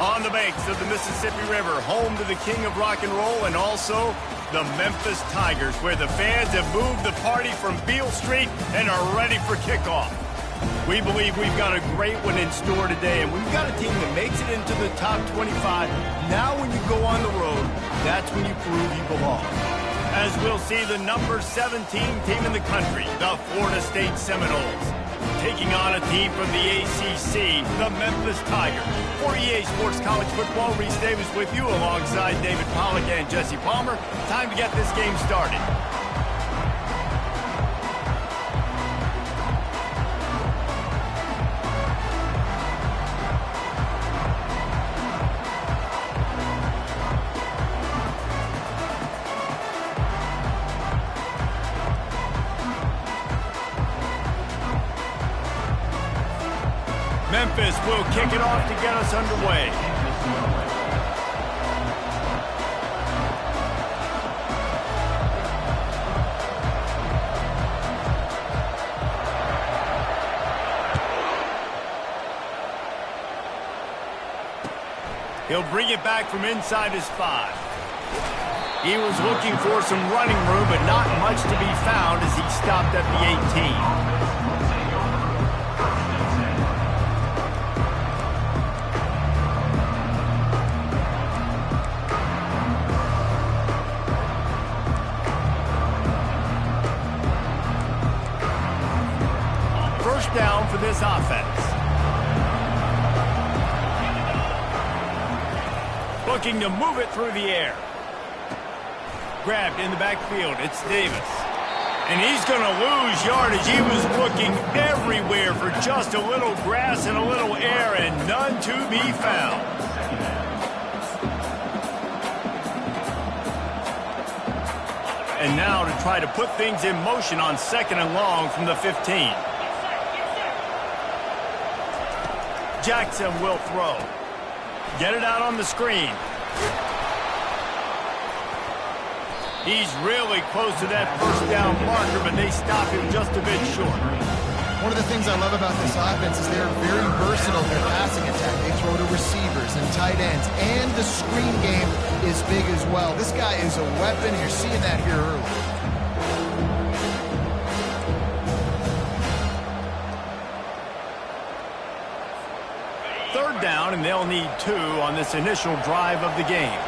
On the banks of the Mississippi River, home to the king of rock and roll and also the Memphis Tigers, where the fans have moved the party from Beale Street and are ready for kickoff. We believe we've got a great one in store today, and we've got a team that makes it into the top 25. Now when you go on the road, that's when you prove you belong. As we'll see the number 17 team in the country, the Florida State Seminoles, taking on a team from the ACC, the Memphis Tigers. For EA Sports College Football, Reese Davis with you alongside David Pollack and Jesse Palmer. Time to get this game started. Memphis will kick it off to get us underway. He'll bring it back from inside his 5. He was looking for some running room, but not much to be found as he stopped at the 18. Down for this offense. Looking to move it through the air. Grabbed in the backfield. It's Davis. And he's going to lose yardage. He was looking everywhere for just a little grass and a little air, and none to be found. And now to try to put things in motion on 2nd and long from the 15. Jackson will throw. Get it out on the screen. He's really close to that first down marker, but they stop him just a bit short. One of the things I love about this offense is they're very versatile in their passing attack. They throw to receivers and tight ends, and the screen game is big as well. This guy is a weapon. You're seeing that here early. Third down, and they'll need 2 on this initial drive of the game.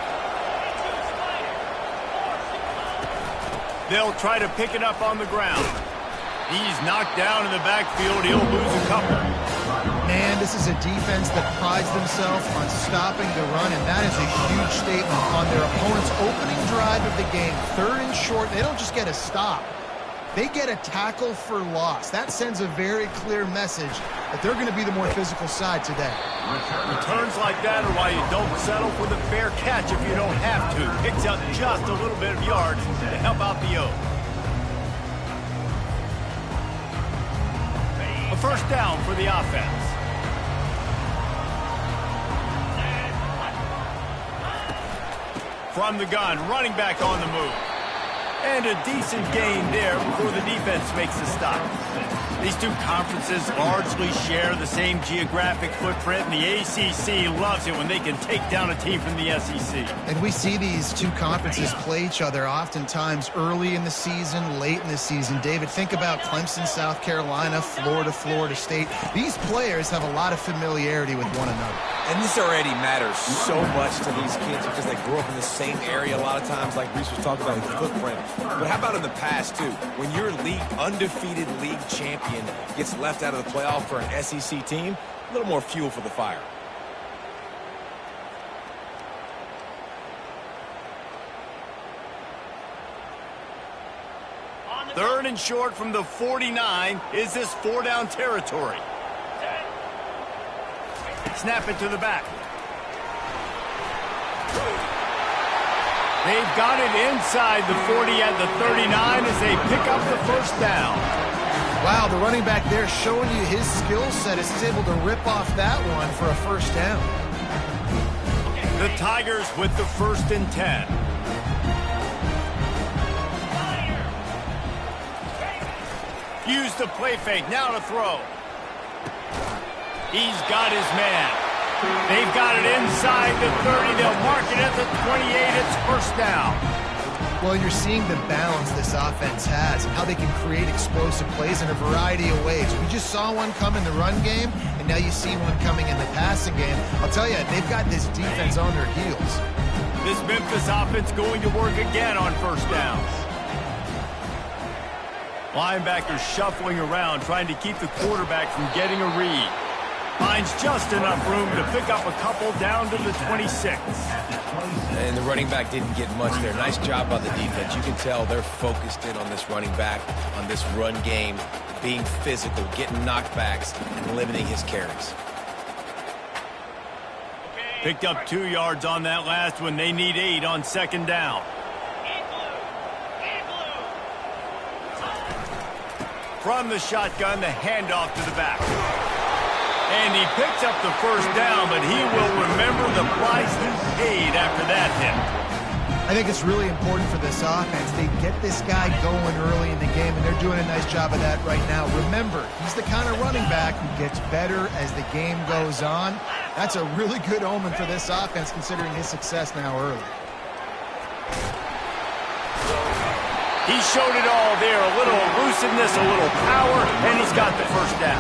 They'll try to pick it up on the ground. He's knocked down in the backfield. He'll lose a couple. Man, this is a defense that prides themselves on stopping the run, and that is a huge statement on their opponent's opening drive of the game. 3rd and short, they don't just get a stop. They get a tackle for loss. That sends a very clear message that they're going to be the more physical side today. Returns like that are why you don't settle for the fair catch if you don't have to. Picks up just a little bit of yards to help out the O. A first down for the offense. From the gun, running back on the move. And a decent gain there before the defense makes the stop. These two conferences largely share the same geographic footprint, and the ACC loves it when they can take down a team from the SEC. And we see these two conferences play each other oftentimes early in the season, late in the season. David, think about Clemson, South Carolina, Florida, Florida State. These players have a lot of familiarity with one another. And this already matters so much to these kids because they grew up in the same area a lot of times, like Reese was talking about with the footprint. But how about in the past, too? When your undefeated league champion gets left out of the playoff for an SEC team, a little more fuel for the fire. Third and short from the 49. Is this 4-down territory? Snap it to the back. They've got it inside the 40 at the 39 as they pick up the first down. Wow, the running back there showing you his skill set as he's able to rip off that one for a first down. The Tigers with the 1st and 10. Use the play fake, now to throw. He's got his man. They've got it inside the 30. They'll mark it at the 28. It's first down. Well, you're seeing the balance this offense has and how they can create explosive plays in a variety of ways. We just saw one come in the run game, and now you see one coming in the passing game. I'll tell you, they've got this defense on their heels. This Memphis offense going to work again on first down. Linebackers shuffling around, trying to keep the quarterback from getting a read. Finds just enough room to pick up a couple down to the 26. And the running back didn't get much there. Nice job by the defense. You can tell they're focused in on this running back, on this run game, being physical, getting knockbacks, and limiting his carries. Picked up 2 yards on that last one. They need 8 on second down. From the shotgun, the handoff to the back. And he picks up the first down, but he will remember the price he paid after that hit. I think it's really important for this offense. They get this guy going early in the game, and they're doing a nice job of that right now. Remember, he's the kind of running back who gets better as the game goes on. That's a really good omen for this offense, considering his success now early. He showed it all there, a little elusiveness, a little power, and he's got the first down.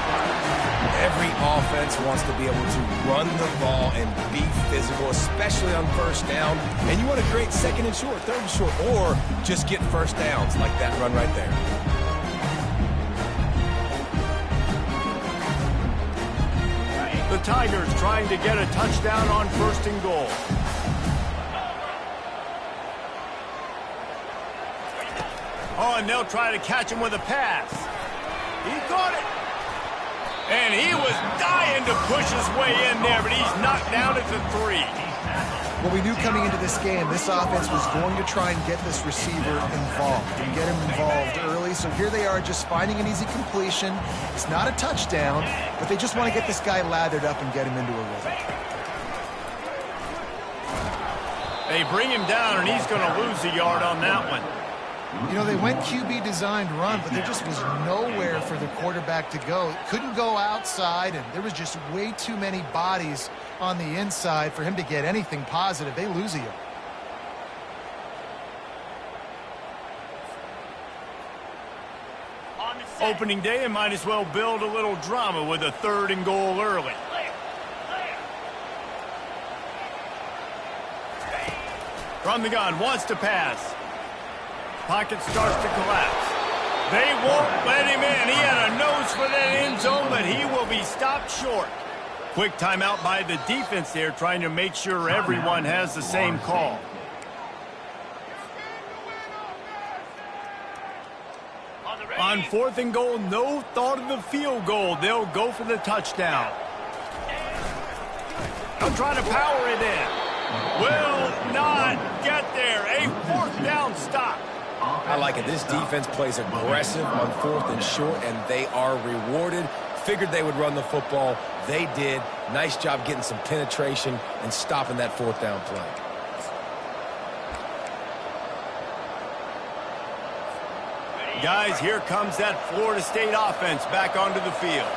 Every offense wants to be able to run the ball and be physical, especially on first down. And you want to create second and short, third and short, or just get first downs like that run right there. The Tigers trying to get a touchdown on first and goal. Oh, and they'll try to catch him with a pass. He caught it. And he was dying to push his way in there, but he's knocked down at the 3. Well, we knew coming into this game, this offense was going to try and get this receiver involved and get him involved early. So here they are just finding an easy completion. It's not a touchdown, but they just want to get this guy lathered up and get him into a rhythm. They bring him down, and he's going to lose a yard on that one. You know, they went QB designed run, but there just was nowhere for the quarterback to go. Couldn't go outside, and there was just way too many bodies on the inside for him to get anything positive. They lose a yard. Opening day, and might as well build a little drama with a 3rd and goal early. From the gun, wants to pass. Pocket starts to collapse. They won't let him in. He had a nose for that end zone, but he will be stopped short. Quick timeout by the defense there, trying to make sure everyone has the same call. On 4th and goal, no thought of the field goal. They'll go for the touchdown. They'll try to power it in. Will not get there. A 4th down stop. I like it. This defense plays aggressive on 4th and short, and they are rewarded. Figured they would run the football. They did. Nice job getting some penetration and stopping that 4th down play. Guys, here comes that Florida State offense back onto the field.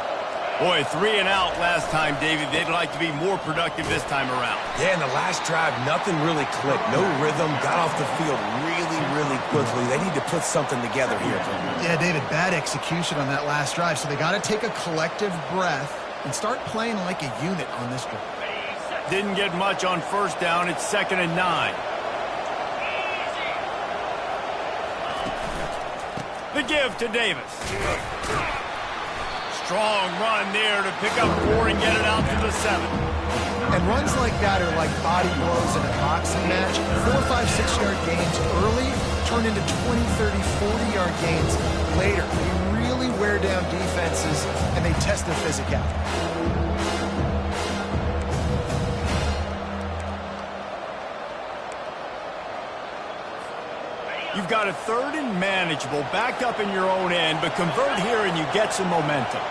Boy, 3 and out last time, David. They'd like to be more productive this time around. Yeah, in the last drive, nothing really clicked. No rhythm. Got off the field really, really quickly. They need to put something together here. Yeah, David, bad execution on that last drive. So they got to take a collective breath and start playing like a unit on this drive. Didn't get much on first down. It's 2nd and 9. The give to Davis. Strong run there to pick up 4 and get it out to the 7. And runs like that are like body blows in a boxing match. 4, 5, 6-yard gains early turn into 20, 30, 40-yard gains later. They really wear down defenses, and they test their physicality. You've got a 3rd and manageable, backed up in your own end, but convert here and you get some momentum.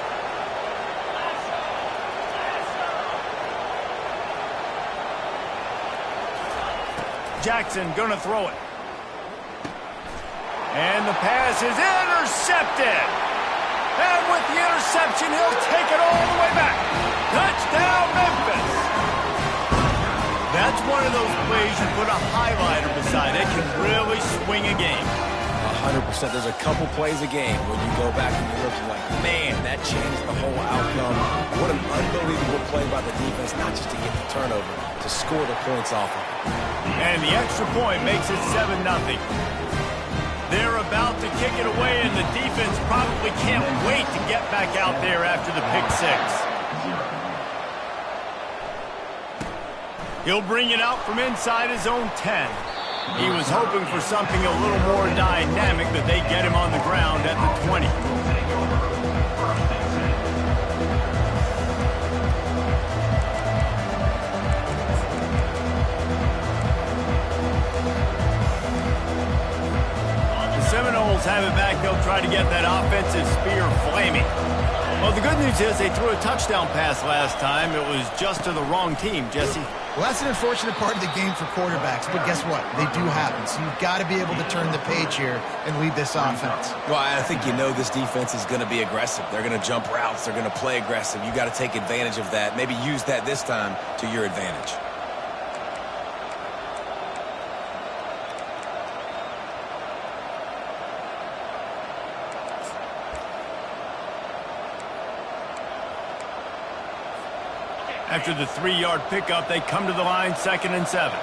Jackson gonna throw it. And the pass is intercepted. And with the interception, he'll take it all the way back. Touchdown, Memphis. That's one of those plays you put a highlighter beside. It can really swing a game. 100%. There's a couple plays a game where you go back and you look and like, man, that changed the whole outcome. What an unbelievable play by the defense, not just to get the turnover, to score the points off of it. And the extra point makes it 7-0. They're about to kick it away, and the defense probably can't wait to get back out there after the pick six. He'll bring it out from inside his own 10. He was hoping for something a little more dynamic, but they get him on the ground at the 20. The Seminoles have it back. They'll try to get that offensive spear flaming. Well, the good news is they threw a touchdown pass last time. It was just to the wrong team, Jesse. Well, that's an unfortunate part of the game for quarterbacks, but guess what? They do happen, so you've got to be able to turn the page here and lead this offense. Well, I think you know this defense is going to be aggressive. They're going to jump routes. They're going to play aggressive. You got to take advantage of that. Maybe use that this time to your advantage. After the 3-yard pickup, they come to the line, 2nd and 7.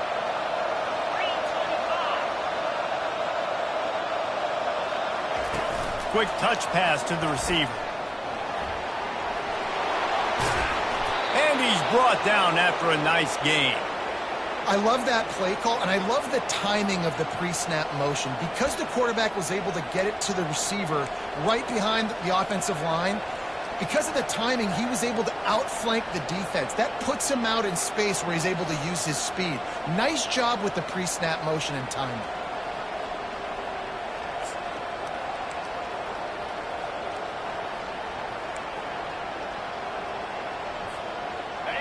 Quick touch pass to the receiver. And he's brought down after a nice gain. I love that play call, and I love the timing of the pre-snap motion. Because the quarterback was able to get it to the receiver right behind the offensive line, because of the timing, he was able to outflank the defense. That puts him out in space where he's able to use his speed. Nice job with the pre-snap motion and timing.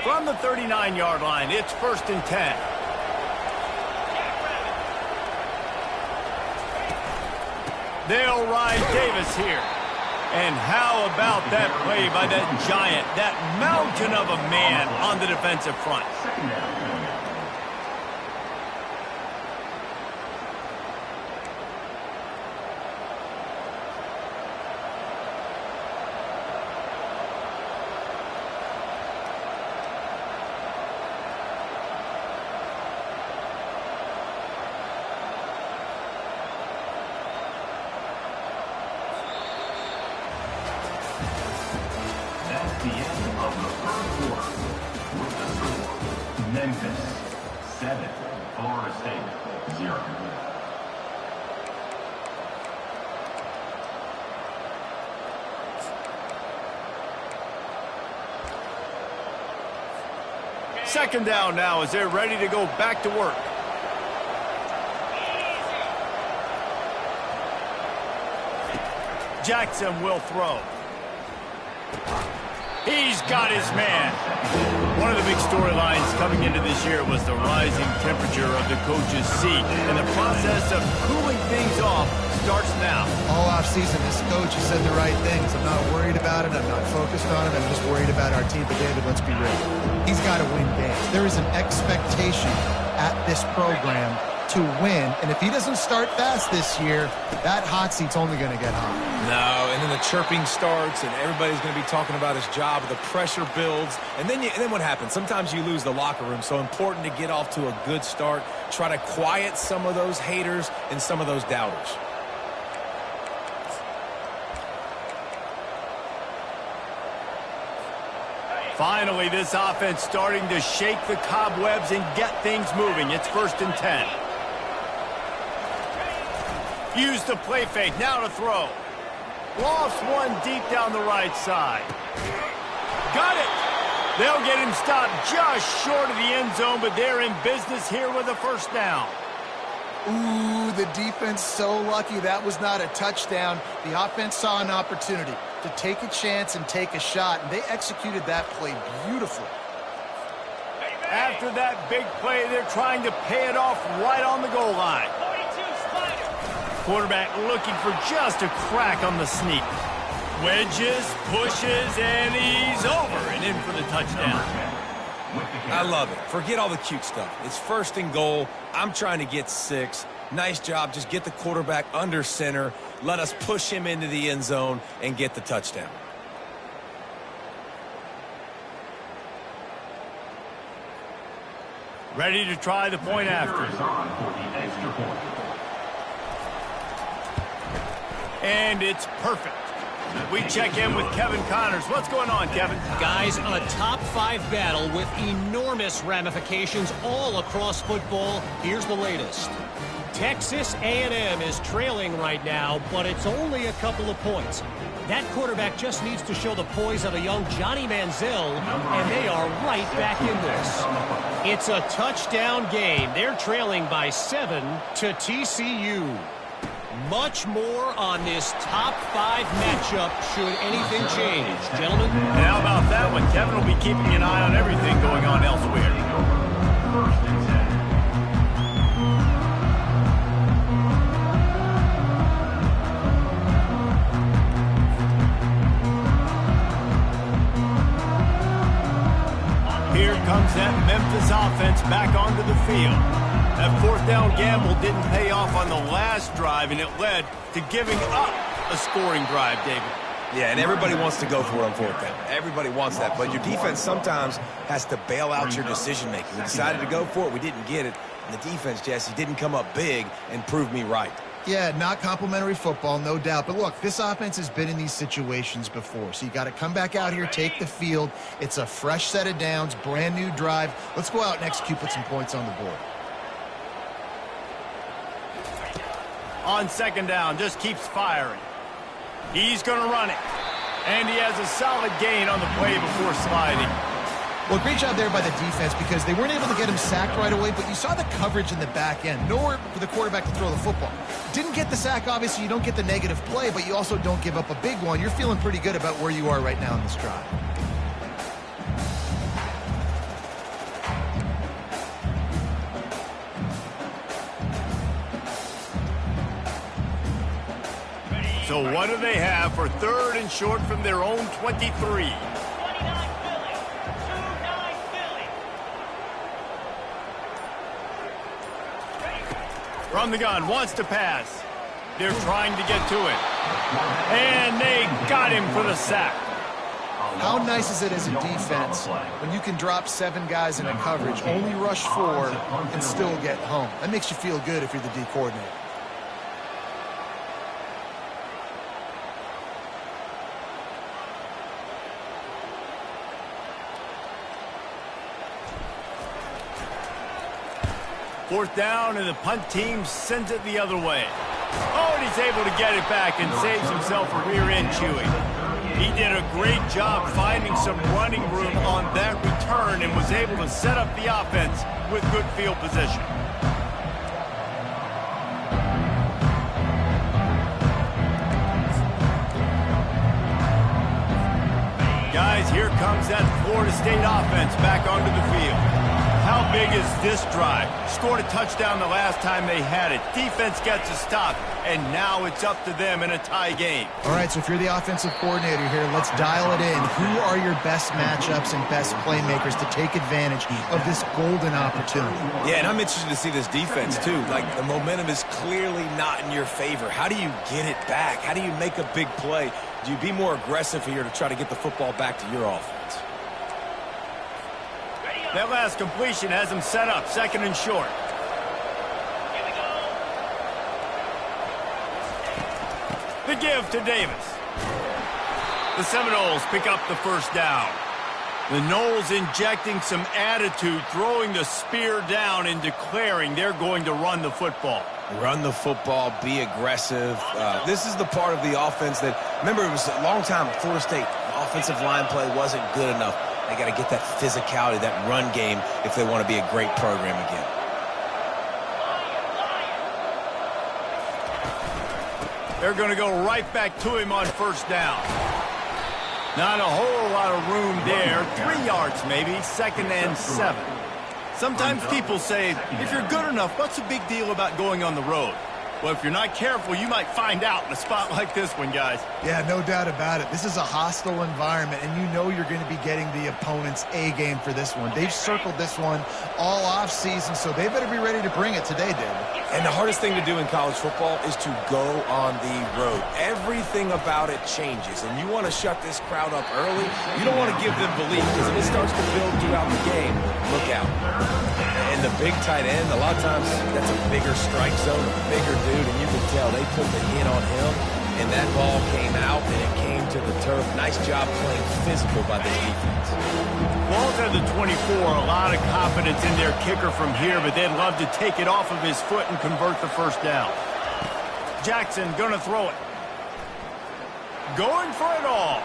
From the 39-yard line, it's 1st and 10. They'll ride Davis here. And how about that play by that giant, that mountain of a man on the defensive front? The end of the first quarter with the score Memphis 7, Florida State 0. Second down now as they're ready to go back to work. Jackson will throw. He's got his man. One of the big storylines coming into this year was the rising temperature of the coach's seat, and the process of cooling things off starts now. All offseason, this coach has said the right things. I'm not worried about it. I'm not focused on it. I'm just worried about our team. But, David, let's be real. He's got to win games. There is an expectation at this program to win, and if he doesn't start fast this year, that hot seat's only going to get hot. No, and then the chirping starts, and everybody's going to be talking about his job. The pressure builds, and then what happens? Sometimes you lose the locker room, so important to get off to a good start. Try to quiet some of those haters and some of those doubters. Finally, this offense starting to shake the cobwebs and get things moving. It's 1st and 10. Use the play fake, now to throw. Lofts one deep down the right side. Got it! They'll get him stopped just short of the end zone, but they're in business here with a 1st down. Ooh, the defense so lucky that was not a touchdown. The offense saw an opportunity to take a chance and take a shot, and they executed that play beautifully. After that big play, they're trying to pay it off right on the goal line. Quarterback looking for just a crack on the sneak. Wedges, pushes, and he's over and in for the touchdown. I love it. Forget all the cute stuff. It's 1st and goal. I'm trying to get 6. Nice job. Just get the quarterback under center. Let us push him into the end zone and get the touchdown. Ready to try the point after. And it's perfect. We check in with Kevin Connors. What's going on, Kevin? Guys, a top 5 battle with enormous ramifications all across football. Here's the latest. Texas A&M is trailing right now, but it's only a couple of points. That quarterback just needs to show the poise of a young Johnny Manziel, and they are right back in this. It's a touchdown game. They're trailing by 7 to TCU. Much more on this top 5 matchup should anything change, gentlemen. And how about that one? Kevin will be keeping an eye on everything going on elsewhere. Here comes that Memphis offense back onto the field. That 4th down gamble didn't pay off on the last drive, and it led to giving up a scoring drive, David. Yeah, and everybody wants to go for it on 4th down. Everybody wants that, but your defense sometimes has to bail out your decision-making. We decided to go for it. We didn't get it. And the defense, Jesse, didn't come up big and prove me right. Yeah, not complimentary football, no doubt. But look, this offense has been in these situations before. So you got to come back out here, take the field. It's a fresh set of downs, brand new drive. Let's go out and execute, put some points on the board. On 2nd down, just keeps firing. He's going to run it. And he has a solid gain on the play before sliding. Well, great job there by the defense because they weren't able to get him sacked right away, but you saw the coverage in the back end. Nowhere for the quarterback to throw the football. Didn't get the sack, obviously. You don't get the negative play, but you also don't give up a big one. You're feeling pretty good about where you are right now in this drive. So what do they have for 3rd and short from their own 23? From the gun, wants to pass. They're trying to get to it. And they got him for the sack. How nice is it as a defense when you can drop 7 guys in a coverage, only rush 4, and still get home? That makes you feel good if you're the D coordinator. Fourth down, and the punt team sends it the other way. Oh, and he's able to get it back and saves himself a rear end chewing. He did a great job finding some running room on that return and was able to set up the offense with good field position. Guys, here comes that Florida State offense back onto the field. How big is this drive? Scored a touchdown the last time they had it. Defense gets a stop, and now it's up to them in a tie game. All right, so if you're the offensive coordinator here, let's dial it in. Who are your best matchups and best playmakers to take advantage of this golden opportunity? Yeah, and I'm interested to see this defense, too. Like, the momentum is clearly not in your favor. How do you get it back? How do you make a big play? Do you be more aggressive here to try to get the football back to your offense? That last completion has him set up, 2nd and short. The give to Davis. The Seminoles pick up the 1st down. The Noles injecting some attitude, throwing the spear down and declaring they're going to run the football. Run the football, be aggressive. This is the part of the offense that, remember, it was a long time Florida State offensive line play wasn't good enough. They got to get that physicality, that run game, if they want to be a great program again. They're going to go right back to him on 1st down. Not a whole lot of room there. 3 yards maybe, 2nd and 7. Sometimes people say, if you're good enough, what's the big deal about going on the road? Well, if you're not careful, you might find out in a spot like this one, guys. Yeah, no doubt about it. This is a hostile environment, and you know you're going to be getting the opponent's A game for this one. They've circled this one all off-season, so they better be ready to bring it today, David. And the hardest thing to do in college football is to go on the road. Everything about it changes, and you want to shut this crowd up early. You don't want to give them belief, because if it starts to build throughout the game, look out. And the big tight end, a lot of times that's a bigger strike zone, a bigger dude, and you can tell they put the hit on him, and that ball came out, and it came to the turf. Nice job playing physical by this defense. Walls at the 24, a lot of confidence in their kicker from here, but they'd love to take it off of his foot and convert the first down. Jackson gonna throw it. Going for it all.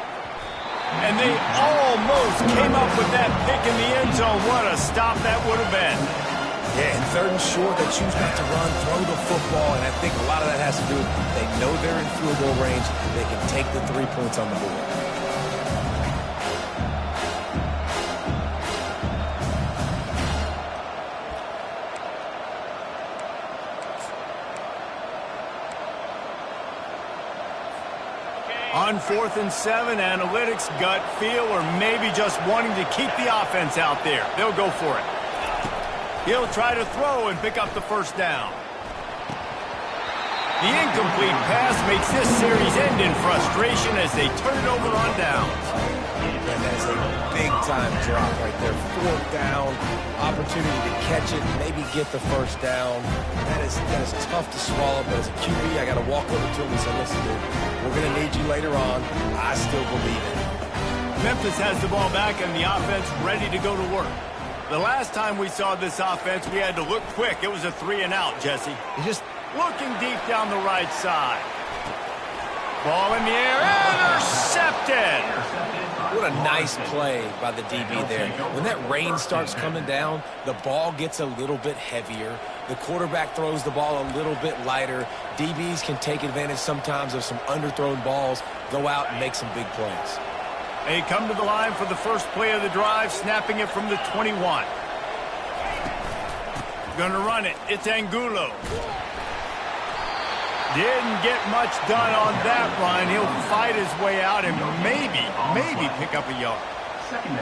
And they almost came up with that pick in the end zone. What a stop that would have been. Yeah, and 3rd and short, they choose not to run, throw the football, and I think a lot of that has to do with they know they're in field goal range. They can take the 3 points on the board. On 4th and 7, analytics, gut feel, or maybe just wanting to keep the offense out there. They'll go for it. He'll try to throw and pick up the first down. The incomplete pass makes this series end in frustration as they turn it over on downs. And that is a big-time drop right there. 4th down, opportunity to catch it, maybe get the first down. That is tough to swallow, but as a QB, I got to walk over to him and say, listen, dude, we're going to need you later on. I still believe it. Memphis has the ball back and the offense ready to go to work. The last time we saw this offense, we had to look quick. It was a 3-and-out, Jesse. Just looking deep down the right side. Ball in the air, intercepted! What a nice play by the DB there. When that rain starts coming down, the ball gets a little bit heavier. The quarterback throws the ball a little bit lighter. DBs can take advantage sometimes of some underthrown balls, go out and make some big plays. They come to the line for the first play of the drive, snapping it from the 21. Gonna run it. It's Angulo. Didn't get much done on that run. He'll fight his way out and maybe pick up a yard.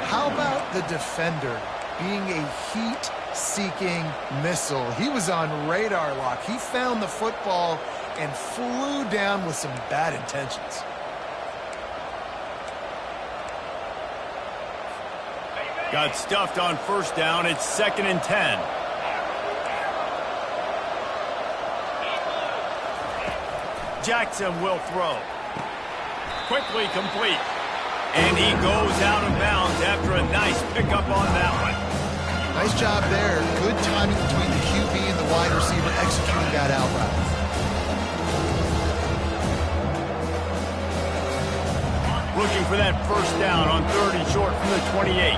how about the defender being a heat-seeking missile? He was on radar lock. He found the football and flew down with some bad intentions. Got stuffed on first down. It's 2nd and 10. Jackson will throw. Quickly complete. And he goes out of bounds after a nice pickup on that one. Nice job there. Good timing between the QB and the wide receiver executing that out route. Looking for that first down on 3rd and short from the 28.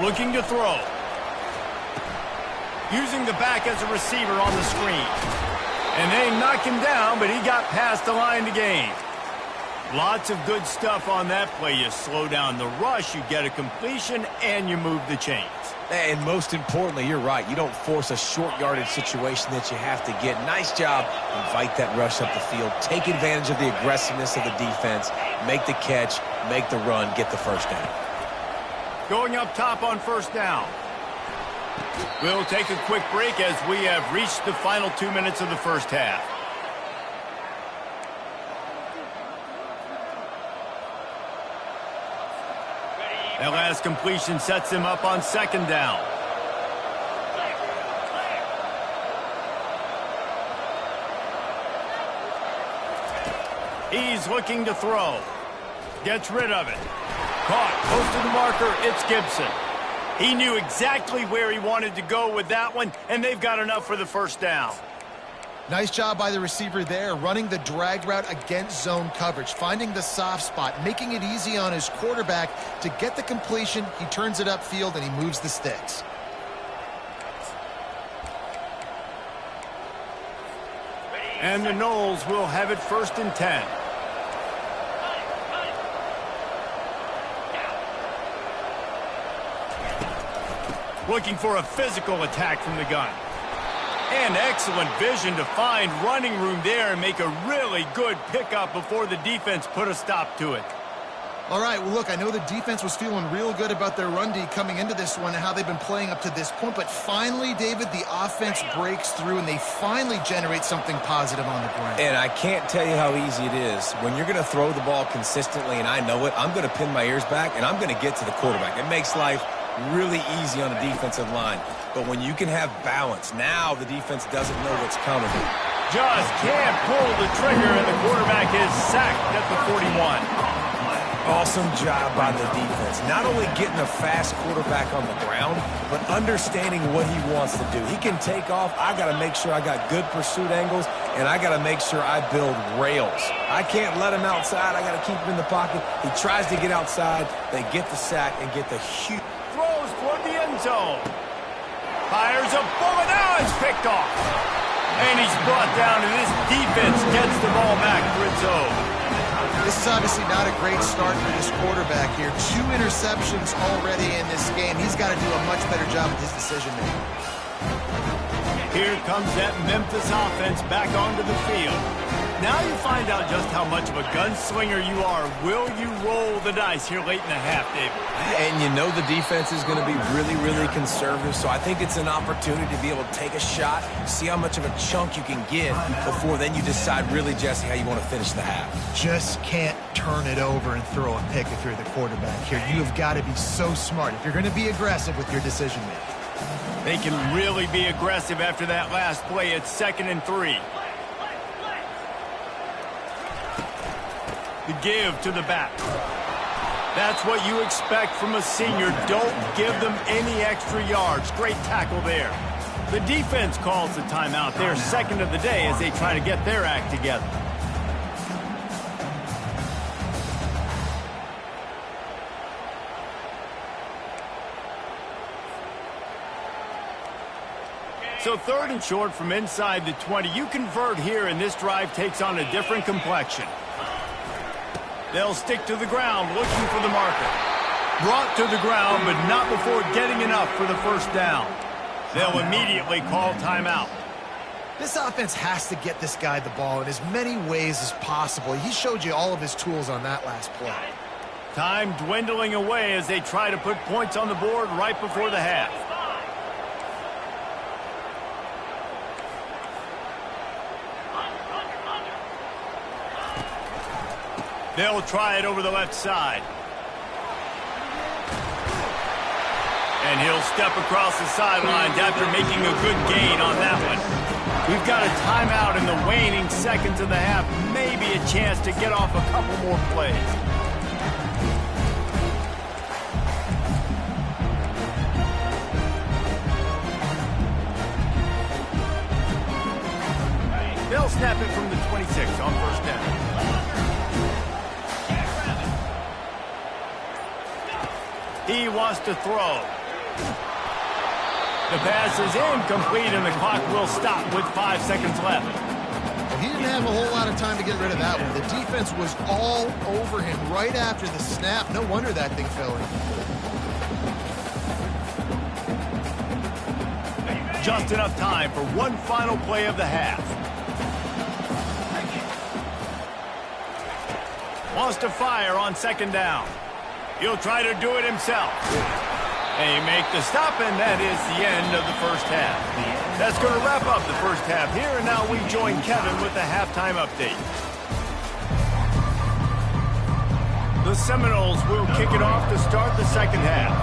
Looking to throw. Using the back as a receiver on the screen. And they knock him down, but he got past the line to gain. Lots of good stuff on that play. You slow down the rush, you get a completion, and you move the chains. And most importantly, you're right. You don't force a short yardage situation that you have to get. Nice job. Invite that rush up the field. Take advantage of the aggressiveness of the defense. Make the catch. Make the run. Get the first down. Going up top on first down. We'll take a quick break as we have reached the final 2 minutes of the first half. That last completion sets him up on 2nd down. He's looking to throw. Gets rid of it. Caught. Close to the marker. It's Gibson. He knew exactly where he wanted to go with that one, and they've got enough for the first down. Nice job by the receiver there, running the drag route against zone coverage, finding the soft spot, making it easy on his quarterback to get the completion. He turns it upfield, and he moves the sticks. And the Noles will have it 1st and 10. looking for a physical attack from the gun. And excellent vision to find running room there and make a really good pickup before the defense put a stop to it. All right, well, look, I know the defense was feeling real good about their run D coming into this one and how they've been playing up to this point, but finally, David, the offense breaks through and they finally generate something positive on the ground. And I can't tell you how easy it is. When you're going to throw the ball consistently, and I know it, I'm going to pin my ears back, and I'm going to get to the quarterback. It makes life really easy on the defensive line. But when you can have balance, now the defense doesn't know what's coming. Just can't pull the trigger, and the quarterback is sacked at the 41. Awesome job by the defense. Not only getting a fast quarterback on the ground, but understanding what he wants to do. He can take off. I got to make sure I got good pursuit angles, and I got to make sure I build rails. I can't let him outside. I got to keep him in the pocket. He tries to get outside. They get the sack and get the huge... Throws toward the end zone. Fires a bullet. Now it's picked off. And he's brought down, and this defense gets the ball back for its own. This is obviously not a great start for this quarterback here. 2 interceptions already in this game. He's got to do a much better job with his decision-making. Here comes that Memphis offense back onto the field. Now you find out just how much of a gunslinger you are. Will you roll the dice here late in the half, David? And you know the defense is going to be really, really conservative, so I think it's an opportunity to be able to take a shot, see how much of a chunk you can get before then you decide really, Jesse, how you want to finish the half. Just can't turn it over and throw a pick if you're the quarterback here. You have got to be so smart if you're going to be aggressive with your decision-making. They can really be aggressive after that last play. It's 2nd and 3. The give to the back. That's what you expect from a senior. Don't give them any extra yards. Great tackle there. The defense calls the timeout. Their second of the day as they try to get their act together. So 3rd and short from inside the 20. You convert here, and this drive takes on a different complexion. They'll stick to the ground, looking for the marker. Brought to the ground, but not before getting enough for the first down. They'll immediately call timeout. This offense has to get this guy the ball in as many ways as possible. He showed you all of his tools on that last play. Time dwindling away as they try to put points on the board right before the half. They'll try it over the left side. And he'll step across the sidelines after making a good gain on that one. We've got a timeout in the waning seconds of the half. Maybe a chance to get off a couple more plays. They'll snap it from the 26 on first down. He wants to throw. The pass is incomplete, and the clock will stop with 5 seconds left. Well, he didn't have a whole lot of time to get rid of that one. The defense was all over him right after the snap. No wonder that thing fell in. Just enough time for one final play of the half. Wants to fire on 2nd down. He'll try to do it himself. They make the stop, and that is the end of the first half. That's going to wrap up the first half here, and now we join Kevin with the halftime update. The Seminoles will kick it off to start the second half.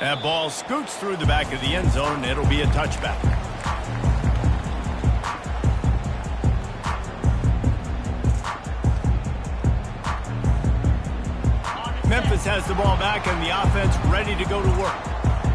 That ball scoots through the back of the end zone, and it'll be a touchback. Memphis has the ball back and the offense ready to go to work.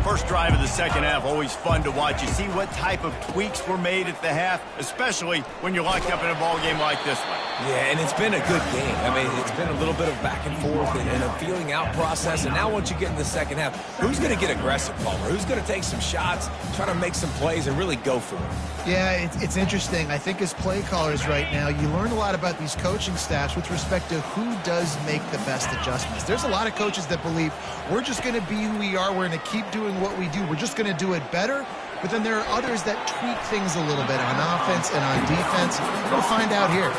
First drive of the second half, always fun to watch. You see what type of tweaks were made at the half, especially when you're locked up in a ball game like this one. Yeah, and it's been a good game. I mean, it's been a little bit of back and forth and a feeling out process. And now once you get in the second half, who's going to get aggressive, Palmer? Who's going to take some shots, try to make some plays, and really go for it? Yeah, it's interesting. I think as play callers right now, you learn a lot about these coaching staffs with respect to who does make the best adjustments. There's a lot of coaches that believe we're just going to be who we are. We're going to keep doing what we do. We're just going to do it better. But then there are others that tweak things a little bit on offense and on defense. We'll find out here.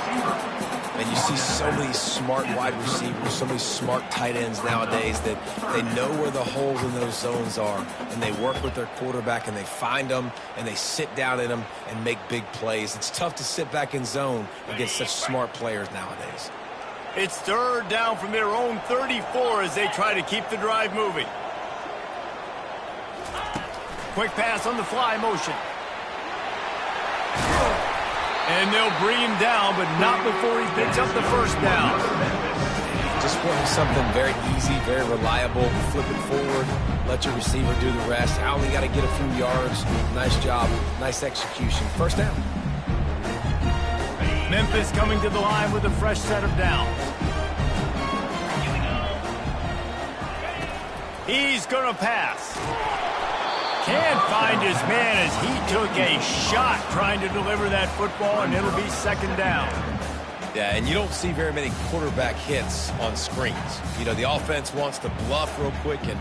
And you see so many smart wide receivers, so many smart tight ends nowadays that they know where the holes in those zones are, and they work with their quarterback, and they find them, and they sit down in them and make big plays. It's tough to sit back in zone against such smart players nowadays. It's third down from their own 34 as they try to keep the drive moving. Quick pass on the fly motion. And they'll bring him down, but not before he picks up the first down. Just wanting something very easy, very reliable. Flip it forward, let your receiver do the rest. I only got to get a few yards. Nice job, nice execution. First down. Memphis coming to the line with a fresh set of downs. He's going to pass. Can't find his man as he took a shot trying to deliver that football, and it'll be second down. Yeah, and you don't see very many quarterback hits on screens. You know, the offense wants to bluff real quick and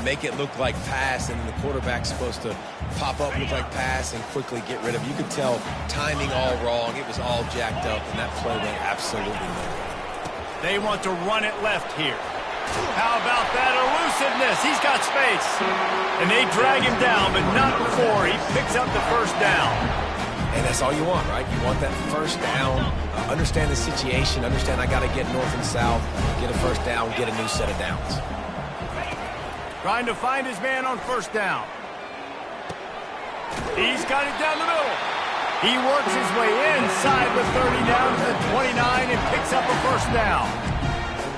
make it look like pass, and the quarterback's supposed to pop up, look like pass, and quickly get rid of it. You could tell timing all wrong. It was all jacked up, and that play went absolutely nowhere. They want to run it left here. How about that elusiveness? He's got space. And they drag him down, but not before he picks up the first down. And that's all you want, right? You want that first down. Understand the situation. Understand I got to get north and south, get a first down, get a new set of downs. Trying to find his man on first down. He's got it down the middle. He works his way inside the 30 down to the 29 and picks up a first down.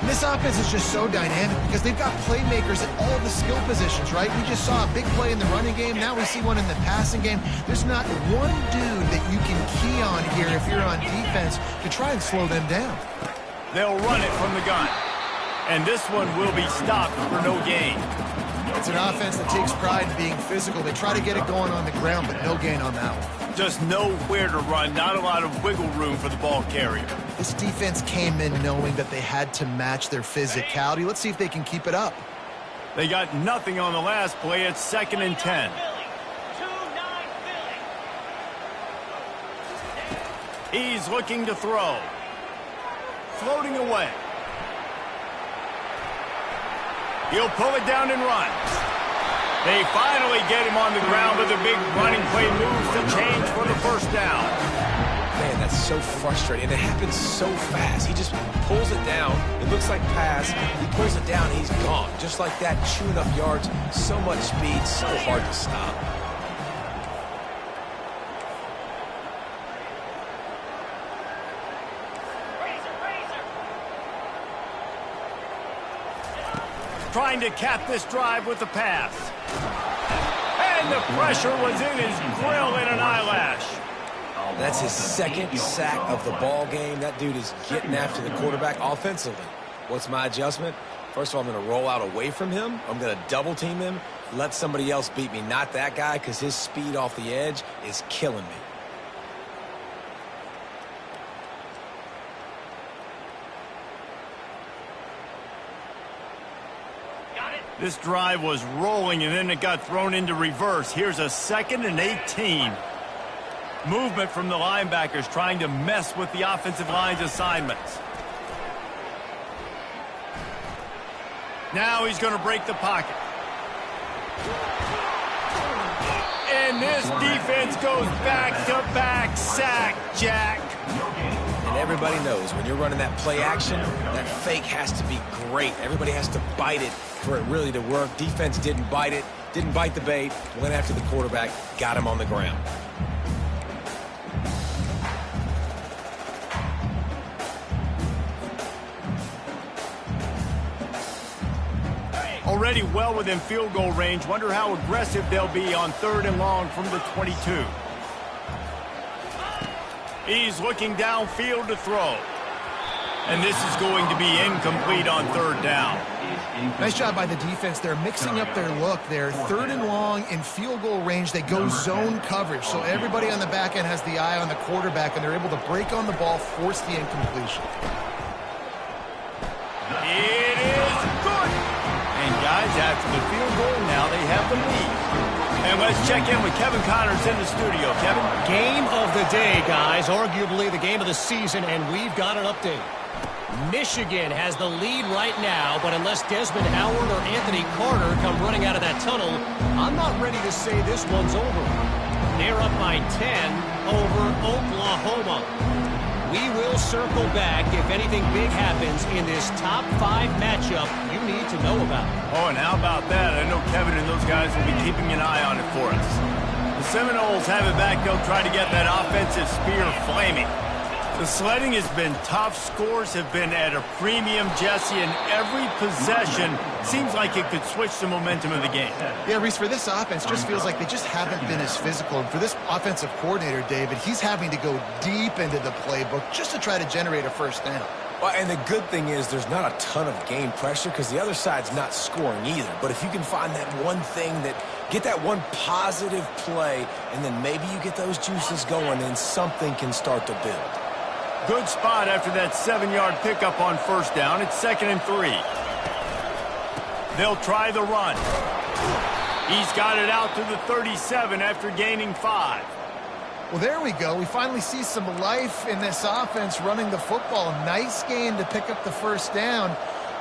This offense is just so dynamic because they've got playmakers at all the skill positions, right? We just saw a big play in the running game. Now we see one in the passing game. There's not one dude that you can key on here if you're on defense to try and slow them down. They'll run it from the gun. And this one will be stopped for no gain. It's an offense that takes pride in being physical. They try to get it going on the ground, but no gain on that one. Just know where to run. Not a lot of wiggle room for the ball carrier. This defense came in knowing that they had to match their physicality. Let's see if they can keep it up. They got nothing on the last play. It's 2nd and 10. He's looking to throw. Floating away. He'll pull it down and run. They finally get him on the ground, but the big running play moves to change for the first down. Man, that's so frustrating. And it happens so fast. He just pulls it down. It looks like pass. He pulls it down, he's gone. Just like that, chewing up yards. So much speed, so hard to stop. Trying to cap this drive with the pass. And the pressure was in his grill in an eyelash. That's his second sack of the ball game. That dude is getting after the quarterback offensively. What's my adjustment? First of all, I'm going to roll out away from him. I'm going to double team him. Let somebody else beat me, not that guy, because his speed off the edge is killing me. This drive was rolling, and then it got thrown into reverse. Here's a 2nd and 18. Movement from the linebackers trying to mess with the offensive line's assignments. Now he's going to break the pocket. And this defense goes back-to-back sack, Jack. And everybody knows when you're running that play action, that fake has to be great. Everybody has to bite it for it really to work. Defense didn't bite it, didn't bite the bait, went after the quarterback, got him on the ground. Already well within field goal range. Wonder how aggressive they'll be on 3rd and long from the 22. He's looking downfield to throw. And this is going to be incomplete on third down. Nice job by the defense. They're mixing up their look. They're third and long in field goal range. They go zone coverage. So everybody on the back end has the eye on the quarterback, and they're able to break on the ball, force the incompletion. It is good. And guys, after the field goal, now they have the lead. And let's check in with Kevin Connors in the studio. Kevin? Game of the day, guys. Arguably the game of the season, and we've got an update. Michigan has the lead right now, but unless Desmond Howard or Anthony Carter come running out of that tunnel, I'm not ready to say this one's over. They're up by 10 over Oklahoma. We will circle back if anything big happens in this top 5 matchup you need to know about. Oh, and how about that? I know Kevin and those guys will be keeping an eye on it for us. The Seminoles have it back. They'll try to get that offensive spear flaming. The sledding has been tough. Scores have been at a premium, Jesse, and every possession seems like it could switch the momentum of the game. Yeah, Reese, for this offense, just feels like they just haven't been as physical. And for this offensive coordinator, David, he's having to go deep into the playbook just to try to generate a first down. Well, and the good thing is there's not a ton of game pressure because the other side's not scoring either. But if you can find that one thing get that one positive play, and then maybe you get those juices going and something can start to build. Good spot after that 7-yard pickup on first down. It's 2nd and 3. They'll try the run. He's got it out to the 37 after gaining 5. Well, there we go. We finally see some life in this offense running the football. Nice game to pick up the first down.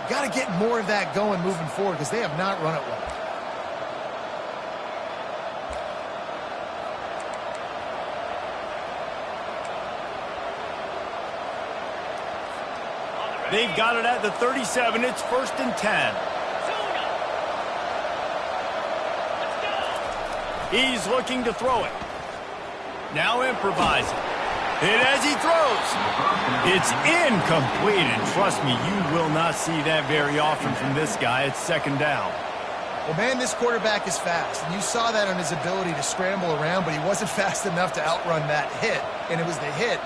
Got to get more of that going moving forward because they have not run it well. They've got it at the 37. It's 1st and 10. He's looking to throw it. Now improvising. And as he throws, it's incomplete. And trust me, you will not see that very often from this guy. It's 2nd down. Well, man, this quarterback is fast. And you saw that on his ability to scramble around, but he wasn't fast enough to outrun that hit. And it was the hit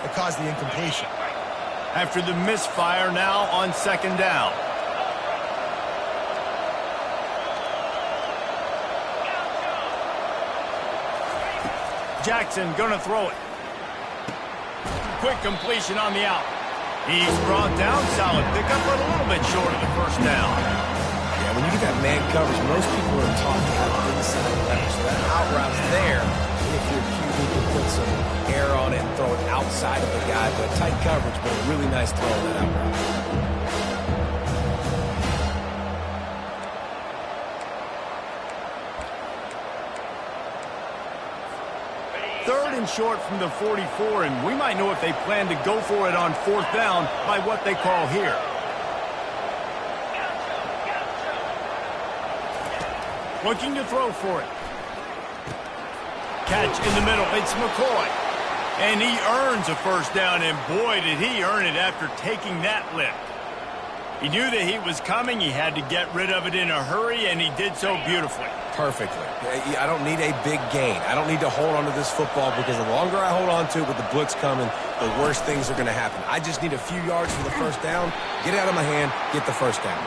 that caused the incompletion. After the misfire, now on 2nd down. Jackson gonna throw it. Quick completion on the out. He's brought down. Solid pickup, but a little bit short of the first down. Yeah, when you get that man coverage, most people are taught to have inside leverage. So that out route's there. If you're QB, you can put some air on it and throw it outside of the guy, but tight coverage, but a really nice throw on that out route. 3rd and short from the 44, and we might know if they plan to go for it on 4th down by what they call here. Looking to throw for it. Catch in the middle. It's McCoy. And he earns a first down, and boy, did he earn it after taking that lift. He knew that he was coming. He had to get rid of it in a hurry, and he did so beautifully. Perfectly. I don't need a big gain. I don't need to hold on to this football because the longer I hold on to it with the blitz coming, the worse things are going to happen. I just need a few yards for the first down, get it out of my hand, get the first down.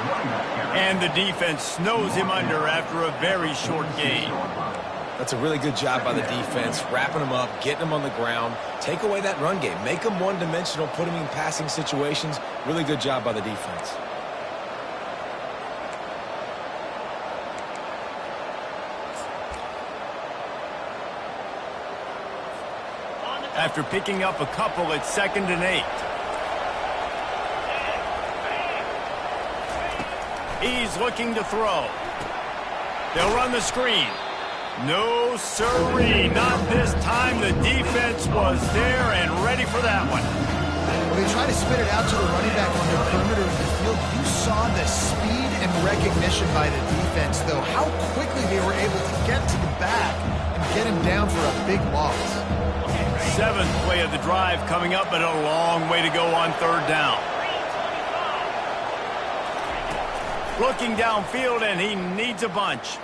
And the defense snows him under after a very short gain. That's a really good job by the defense, wrapping them up, getting them on the ground, take away that run game, make them one-dimensional, put them in passing situations. Really good job by the defense. After picking up a couple, it's 2nd and 8. He's looking to throw. They'll run the screen. No, sirree, not this time. The defense was there and ready for that one. When they try to spit it out to the running back on the perimeter of the field, you saw the speed and recognition by the defense, though, how quickly they were able to get to the back and get him down for a big loss. 7th play of the drive coming up, but a long way to go on 3rd down. Looking downfield, and he needs a bunch.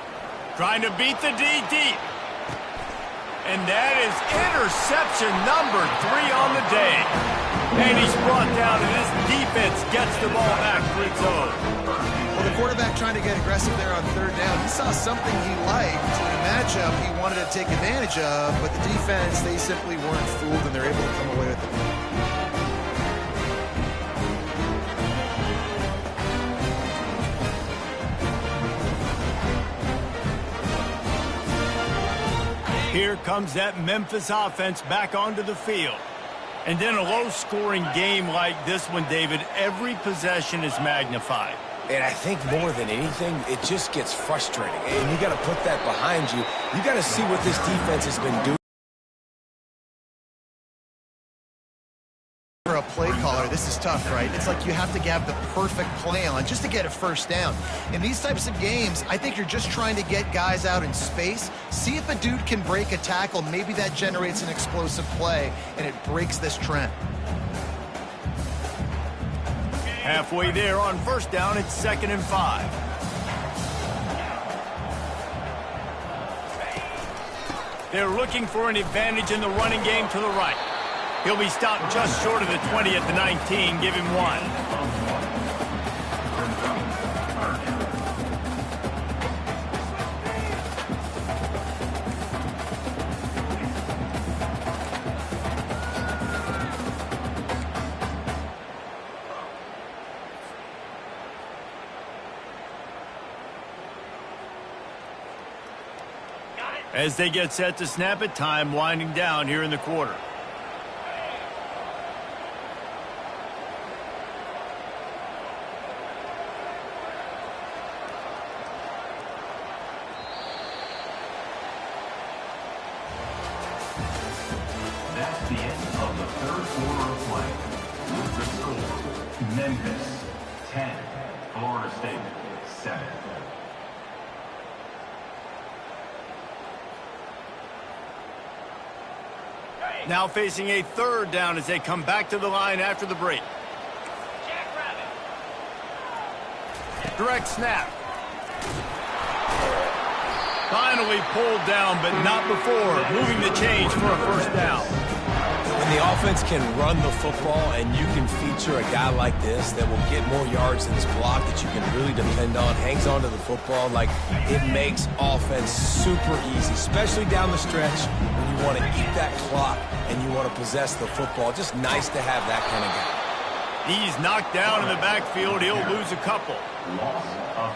Trying to beat the D deep. And that is interception number 3 on the day. And he's brought down, and this offense gets the ball back for its own. Well, the quarterback trying to get aggressive there on third down. He saw something he liked in a matchup he wanted to take advantage of, but the defense, they simply weren't fooled, and they're able to come away with it. Here comes that Memphis offense back onto the field. And in a low-scoring game like this one, David, every possession is magnified. And I think more than anything, it just gets frustrating. And you got to put that behind you. You got to see what this defense has been doing. For a play caller, this is tough, right? It's like you have to have the perfect play on just to get a first down. In these types of games, I think you're just trying to get guys out in space, see if a dude can break a tackle. Maybe that generates an explosive play, and it breaks this trend. Halfway there on first down, it's 2nd and 5. They're looking for an advantage in the running game to the right. He'll be stopped just short of the 20 at the 19. Give him 1. As they get set to snap it, time winding down here in the quarter. That's the end of the third quarter of play. With the score, Memphis 10, Florida State 7. Now facing a 3rd down as they come back to the line after the break. Direct snap. Finally pulled down, but not before moving the chains for a first down. When the offense can run the football and you can feature a guy like this that will get more yards in this block that you can really depend on, hangs onto the football, like it makes offense super easy, especially down the stretch when you want to eat that clock and you want to possess the football. Just nice to have that kind of guy. He's knocked down in the backfield. He'll lose a couple. Loss of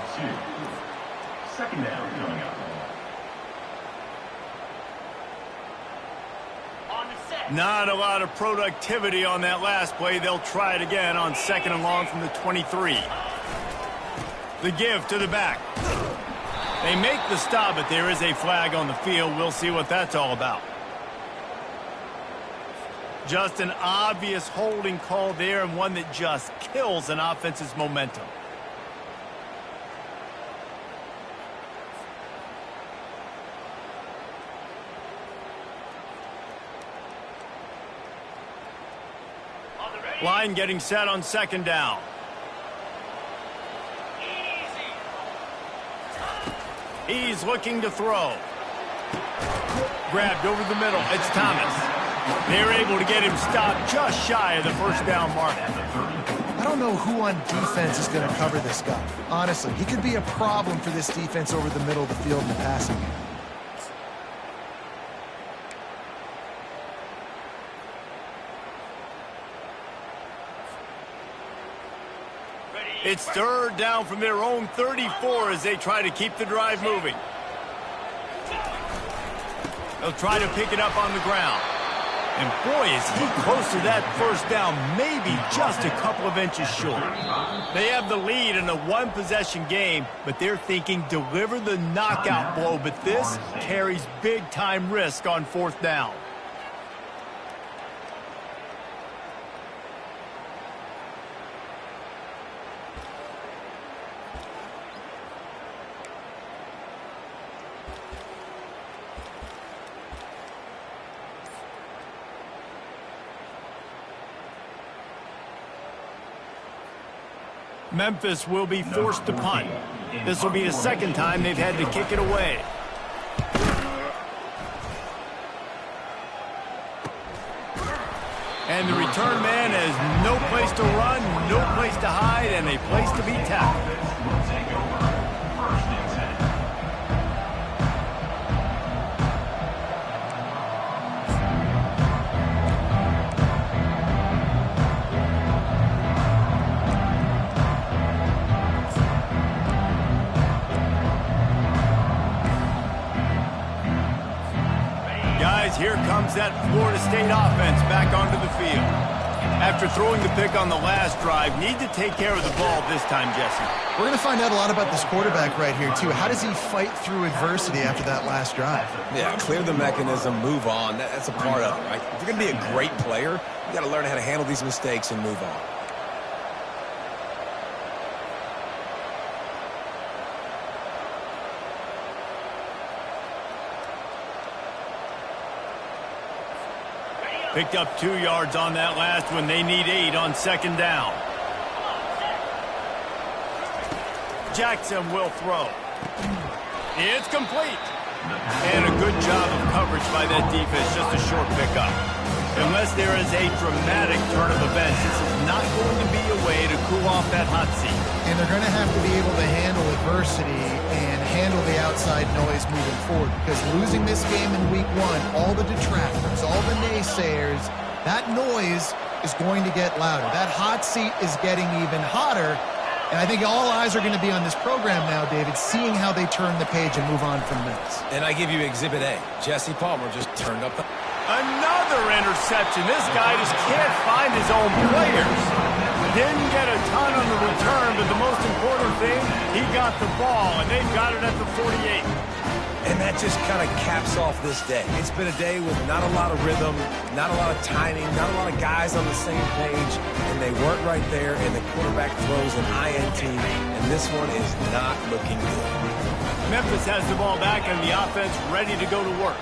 2. 2nd down coming up. Not a lot of productivity on that last play. They'll try it again on 2nd and long from the 23. The give to the back. They make the stop, but there is a flag on the field. We'll see what that's all about. Just an obvious holding call there, and one that just kills an offense's momentum. Line getting set on 2nd down. He's looking to throw. Grabbed over the middle. It's Thomas. They're able to get him stopped just shy of the first down mark. I don't know who on defense is going to cover this guy. Honestly, he could be a problem for this defense over the middle of the field in the passing game. It's 3rd down from their own 34 as they try to keep the drive moving. They'll try to pick it up on the ground. And boy, is he close to that first down, maybe just a couple of inches short. They have the lead in a one-possession game, but they're thinking deliver the knockout blow, but this carries big-time risk on 4th down. Memphis will be forced to punt. This will be the 2nd time they've had to kick it away. And the return man has no place to run, no place to hide, and a place to be tackled. Will take over. First and 10. Guys, here comes that Florida State offense back onto the field. After throwing the pick on the last drive, need to take care of the ball this time, Jesse. We're going to find out a lot about this quarterback right here, too. How does he fight through adversity after that last drive? Yeah, clear the mechanism, move on. That's a part of it, right? If you're going to be a great player, you got to learn how to handle these mistakes and move on. Picked up 2 yards on that last one. They need 8 on second down. Jackson will throw. It's complete. And a good job of coverage by that defense. Just a short pickup. Unless there is a dramatic turn of events, this is not going to be a way to cool off that hot seat. And they're going to have to be able to handle adversity and handle the outside noise moving forward, because losing this game in week 1, all the detractors, all the naysayers, that noise is going to get louder. That hot seat is getting even hotter. And I think all eyes are going to be on this program now, David, seeing how they turn the page and move on from this. And I give you Exhibit A. Jesse Palmer just turned up the... Another interception. This guy just can't find his own players. Didn't get a ton on the return, but the most important thing, he got the ball, and they've got it at the 48. And that just kind of caps off this day. It's been a day with not a lot of rhythm, not a lot of timing, not a lot of guys on the same page, and they weren't right there, and the quarterback throws an INT, and this one is not looking good. Memphis has the ball back, and the offense ready to go to work.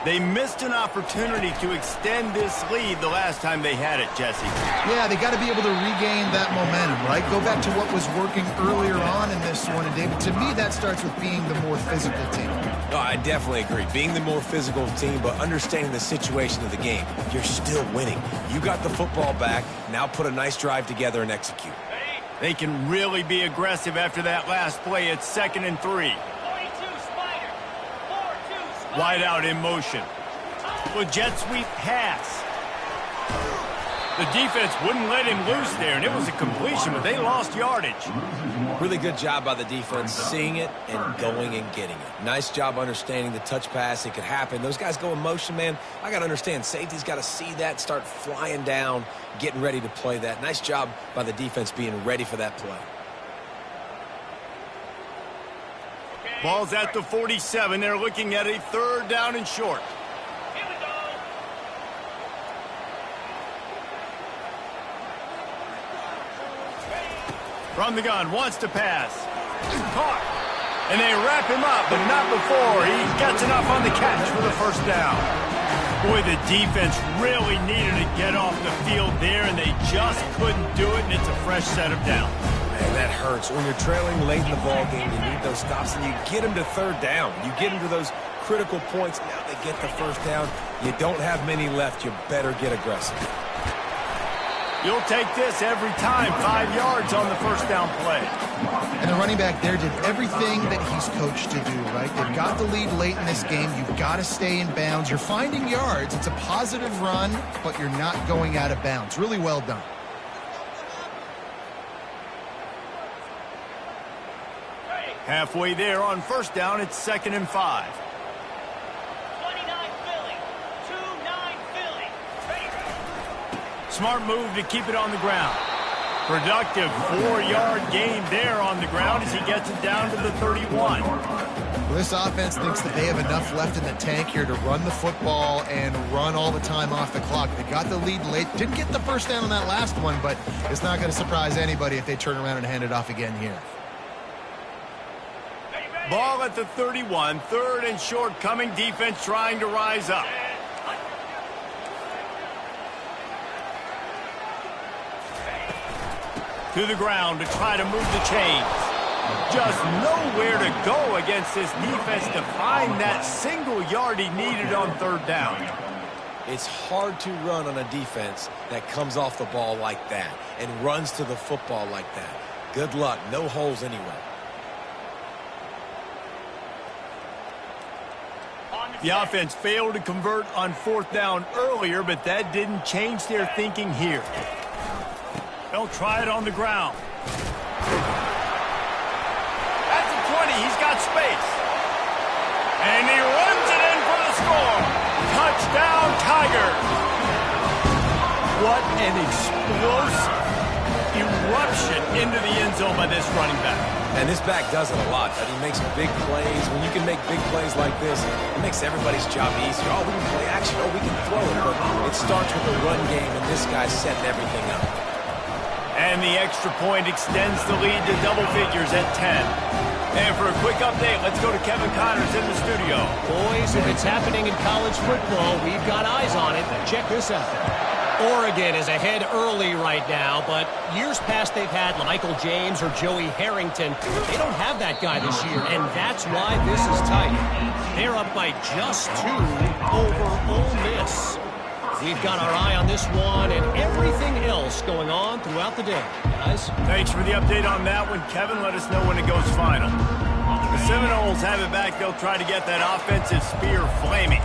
They missed an opportunity to extend this lead the last time they had it, Jesse. Yeah, they got to be able to regain that momentum, right? Go back to what was working earlier on in this one. And, David, to me, that starts with being the more physical team. No, I definitely agree. Being the more physical team, but understanding the situation of the game. You're still winning. You got the football back. Now put a nice drive together and execute. They can really be aggressive after that last play. It's 2nd and 3. Wide out in motion. With jet sweep pass. The defense wouldn't let him loose there, and it was a completion, but they lost yardage. Really good job by the defense, seeing it and going and getting it. Nice job understanding the touch pass. It could happen. Those guys go in motion, man. I got to understand, safety's got to see that, start flying down, getting ready to play that. Nice job by the defense being ready for that play. Ball's at the 47. They're looking at a 3rd down and short. Here we go. From the gun, wants to pass. Caught. And they wrap him up, but not before. He gets enough on the catch for the 1st down. Boy, the defense really needed to get off the field there, and they just couldn't do it, and it's a fresh set of downs. Man, that hurts. When you're trailing late in the ball game, you need those stops, and you get them to 3rd down. You get them to those critical points. Now they get the 1st down. You don't have many left. You better get aggressive. You'll take this every time. 5 yards on the 1st down play. And the running back there did everything that he's coached to do, right? They've got the lead late in this game. You've got to stay in bounds. You're finding yards. It's a positive run, but you're not going out of bounds. Really well done. Halfway there on 1st down, it's 2nd and 5. 29 Philly. 2-9 Philly. Smart move to keep it on the ground. Productive 4-yard gain there on the ground as he gets it down to the 31. Well, this offense thinks that they have enough left in the tank here to run the football and run all the time off the clock. They got the lead late. Didn't get the 1st down on that last one, but it's not going to surprise anybody if they turn around and hand it off again here. Ball at the 31, 3rd and short coming. Defense trying to rise up. To the ground to try to move the chains. Just nowhere to go against this defense to find that single yard he needed on 3rd down. It's hard to run on a defense that comes off the ball like that and runs to the football like that. Good luck. No holes anywhere. The offense failed to convert on 4th down earlier, but that didn't change their thinking here. They'll try it on the ground. At the 20, he's got space. And he runs it in for the score. Touchdown, Tigers. What an explosive eruption into the end zone by this running back. And this back does it a lot. But he makes big plays. When you can make big plays like this, it makes everybody's job easier. Oh, we can play action. Oh, we can throw it. But it starts with the run game, and this guy's setting everything up. And the extra point extends the lead to double figures at 10. And for a quick update, let's go to Kevin Connors in the studio. Boys, if it's happening in college football, we've got eyes on it. Check this out. Oregon is ahead early right now, but years past they've had Michael James or Joey Harrington. They don't have that guy this year, and that's why this is tight. They're up by just 2 over Ole Miss. We've got our eye on this one and everything else going on throughout the day, guys. Thanks for the update on that one, Kevin. Let us know when it goes final. The Seminoles have it back. They'll try to get that offensive spear flaming.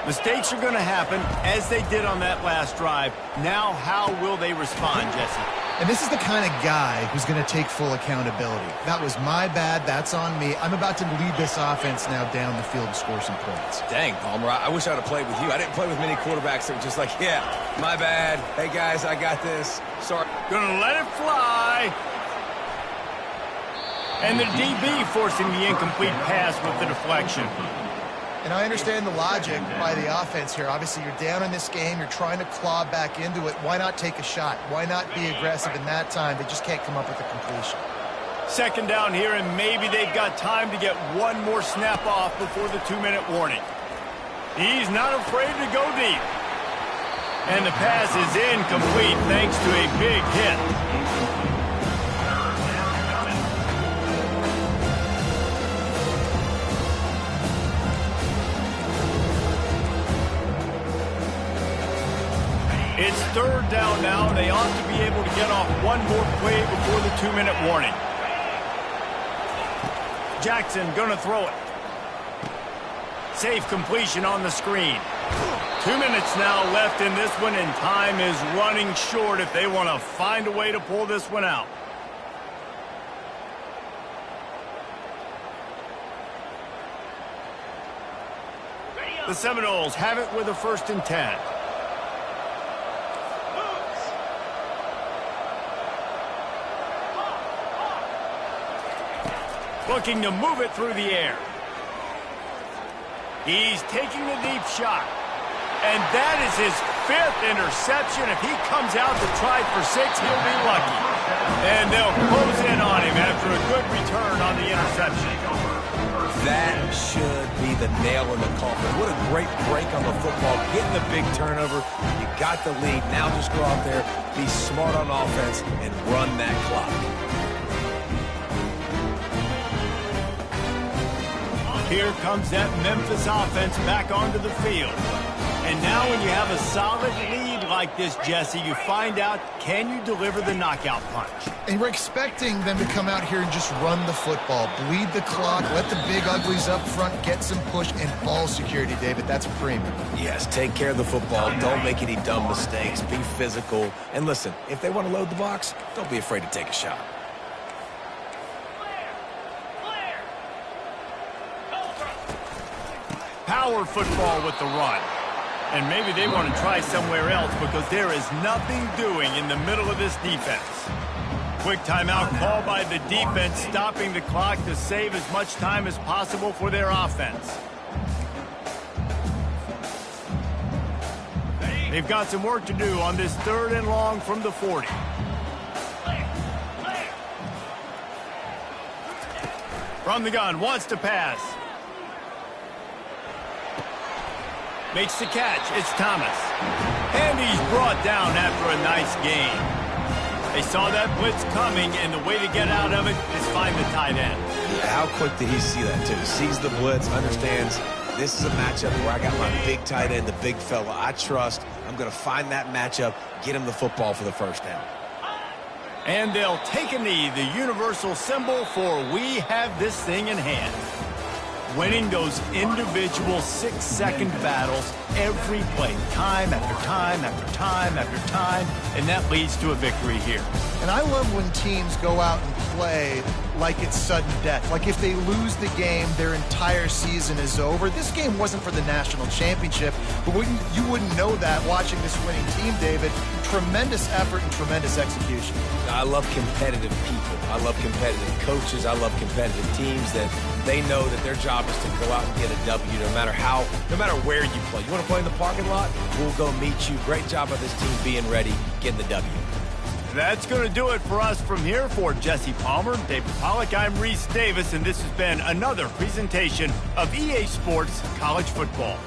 Mistakes are going to happen, as they did on that last drive. Now, how will they respond, Jesse? And this is the kind of guy who's going to take full accountability. That was my bad. That's on me. I'm about to lead this offense now down the field and score some points. Dang, Palmer, I wish I would have played with you. I didn't play with many quarterbacks that were just like, yeah, my bad. Hey, guys, I got this. Sorry. Gonna let it fly. And the DB forcing the incomplete pass with the deflection. And I understand the logic by the offense here. Obviously, you're down in this game. You're trying to claw back into it. Why not take a shot? Why not be aggressive in that time? They just can't come up with a completion. 2nd down here, and maybe they've got time to get one more snap off before the 2-minute warning. He's not afraid to go deep. And the pass is incomplete thanks to a big hit. It's 3rd down now. They ought to be able to get off one more play before the 2-minute warning. Jackson gonna throw it. Safe completion on the screen. 2 minutes now left in this one, and time is running short if they want to find a way to pull this one out. The Seminoles have it with a 1st and 10. Looking to move it through the air. He's taking a deep shot. And that is his 5th interception. If he comes out to try for 6, he'll be lucky. And they'll close in on him after a good return on the interception. That should be the nail in the coffin. What a great break on the football. Getting the big turnover. You got the lead. Now just go out there, be smart on offense, and run that clock. Here comes that Memphis offense back onto the field. And now when you have a solid lead like this, Jesse, you find out, can you deliver the knockout punch? And we're expecting them to come out here and just run the football, bleed the clock, let the big uglies up front get some push and ball security, David. That's premium. Yes, take care of the football. Don't make any dumb mistakes. Be physical. And listen, if they want to load the box, don't be afraid to take a shot. Power football with the run. And maybe they want to try somewhere else because there is nothing doing in the middle of this defense. Quick timeout call by the defense, stopping the clock to save as much time as possible for their offense. They've got some work to do on this 3rd and long from the 40. From the gun, wants to pass. Makes the catch. It's Thomas. And he's brought down after a nice gain. They saw that blitz coming, and the way to get out of it is find the tight end. Yeah, how quick did he see that, too? Sees the blitz, understands This is a matchup where I got my big tight end, the big fella I trust. I'm going to find that matchup, get him the football for the first down. And they'll take a knee, the universal symbol for we have this thing in hand. Winning those individual 6-second battles every play, time after time after time after time, and that leads to a victory here. And I love when teams go out and play like it's sudden death. Like if they lose the game, their entire season is over. This game wasn't for the national championship, but you wouldn't know that watching this winning team, David. Tremendous effort and tremendous execution. I love competitive people. I love competitive coaches. I love competitive teams that they know that their job is to go out and get a W no matter where you play. You want to play in the parking lot? We'll go meet you. Great job by this team being ready, getting the W. That's going to do it for us from here. For Jesse Palmer, David Pollack, I'm Reese Davis, and this has been another presentation of EA Sports College Football.